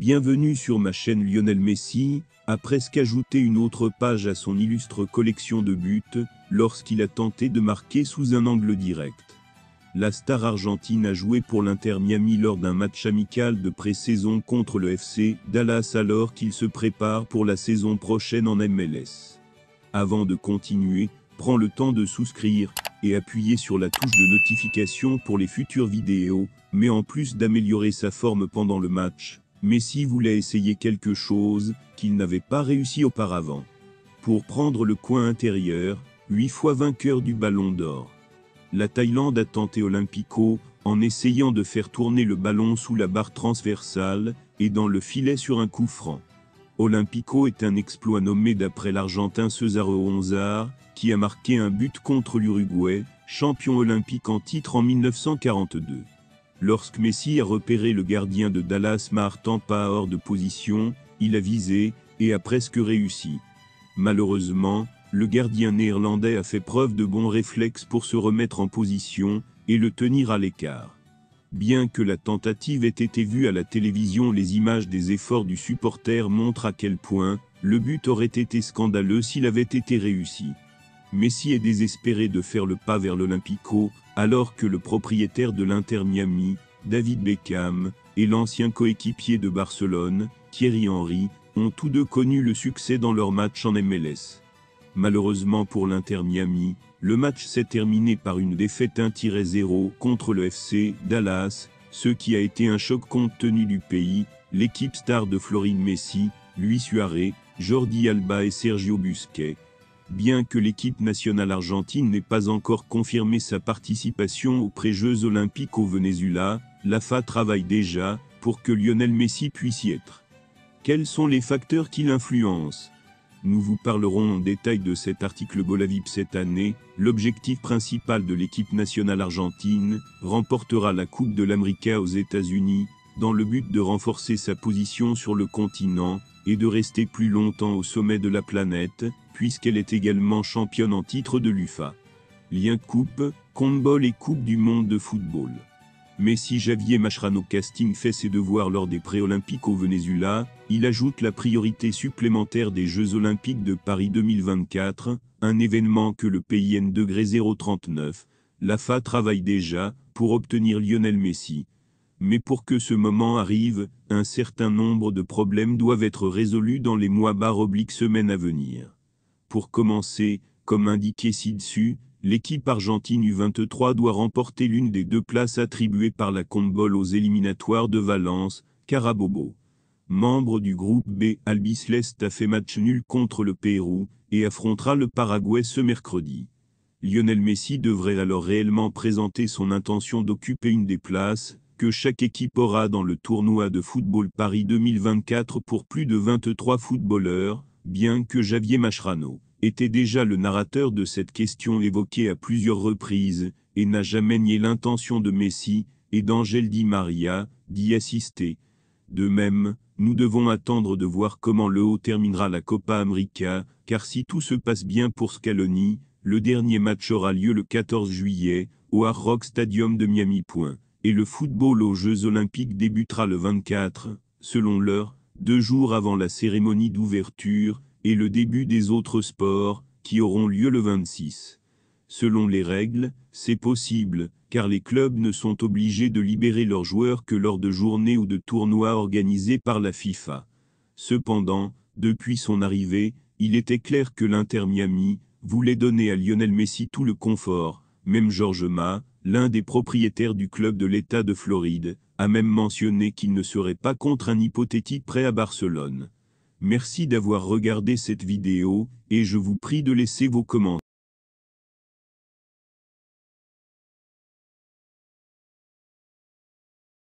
Bienvenue sur ma chaîne. Lionel Messi a presque ajouté une autre page à son illustre collection de buts lorsqu'il a tenté de marquer sous un angle direct. La star argentine a joué pour l'Inter Miami lors d'un match amical de pré-saison contre le FC Dallas alors qu'il se prépare pour la saison prochaine en MLS. Avant de continuer, prends le temps de souscrire et appuyer sur la touche de notification pour les futures vidéos, mais en plus d'améliorer sa forme pendant le match, Messi voulait essayer quelque chose qu'il n'avait pas réussi auparavant. Pour prendre le coin intérieur, 8 fois vainqueur du Ballon d'Or. La Thaïlande a tenté Olympico en essayant de faire tourner le ballon sous la barre transversale et dans le filet sur un coup franc. Olympico est un exploit nommé d'après l'Argentin Césaro Onzar, qui a marqué un but contre l'Uruguay, champion olympique en titre en 1942. Lorsque Messi a repéré le gardien de Dallas marquant pas hors de position, il a visé et a presque réussi. Malheureusement, le gardien néerlandais a fait preuve de bons réflexes pour se remettre en position et le tenir à l'écart. Bien que la tentative ait été vue à la télévision, les images des efforts du supporter montrent à quel point le but aurait été scandaleux s'il avait été réussi. Messi est désespéré de faire le pas vers l'Olympico, alors que le propriétaire de l'Inter Miami, David Beckham, et l'ancien coéquipier de Barcelone, Thierry Henry, ont tous deux connu le succès dans leur match en MLS. Malheureusement pour l'Inter Miami, le match s'est terminé par une défaite 1-0 contre le FC Dallas, ce qui a été un choc compte tenu du pays. L'équipe star de Floride Messi, Luis Suarez, Jordi Alba et Sergio Busquets. Bien que l'équipe nationale argentine n'ait pas encore confirmé sa participation aux pré-Jeux olympiques au Venezuela, la FA travaille déjà pour que Lionel Messi puisse y être. Quels sont les facteurs qui l'influencent ? Nous vous parlerons en détail de cet article Golavip cette année. L'objectif principal de l'équipe nationale argentine remportera la Coupe de l'América aux États-Unis, dans le but de renforcer sa position sur le continent et de rester plus longtemps au sommet de la planète, puisqu'elle est également championne en titre de l'UFA. Lien Coupe, CONMEBOL et Coupe du monde de football. Messi Javier Mascherano casting fait ses devoirs lors des pré-olympiques au Venezuela, il ajoute la priorité supplémentaire des Jeux olympiques de Paris 2024, un événement que le pays N-039, la FA travaille déjà, pour obtenir Lionel Messi. Mais pour que ce moment arrive, un certain nombre de problèmes doivent être résolus dans les mois/semaines à venir. Pour commencer, comme indiqué ci-dessus, l'équipe argentine U23 doit remporter l'une des 2 places attribuées par la CONMEBOL aux éliminatoires de Valence, Carabobo. Membre du groupe B, Albiceleste a fait match nul contre le Pérou et affrontera le Paraguay ce mercredi. Lionel Messi devrait alors réellement présenter son intention d'occuper une des places que chaque équipe aura dans le tournoi de football Paris 2024 pour plus de 23 footballeurs, bien que Javier Mascherano était déjà le narrateur de cette question évoquée à plusieurs reprises, et n'a jamais nié l'intention de Messi et d'Angel Di Maria d'y assister. De même, nous devons attendre de voir comment le haut terminera la Copa América, car si tout se passe bien pour Scaloni, le dernier match aura lieu le 14 juillet, au Hard Rock Stadium de Miami. Et le football aux Jeux Olympiques débutera le 24, selon l'heure, 2 jours avant la cérémonie d'ouverture, et le début des autres sports, qui auront lieu le 26. Selon les règles, c'est possible, car les clubs ne sont obligés de libérer leurs joueurs que lors de journées ou de tournois organisés par la FIFA. Cependant, depuis son arrivée, il était clair que l'Inter Miami voulait donner à Lionel Messi tout le confort. Même George Ma, l'un des propriétaires du club de l'État de Floride, a même mentionné qu'il ne serait pas contre un hypothétique prêt à Barcelone. Merci d'avoir regardé cette vidéo, et je vous prie de laisser vos commentaires.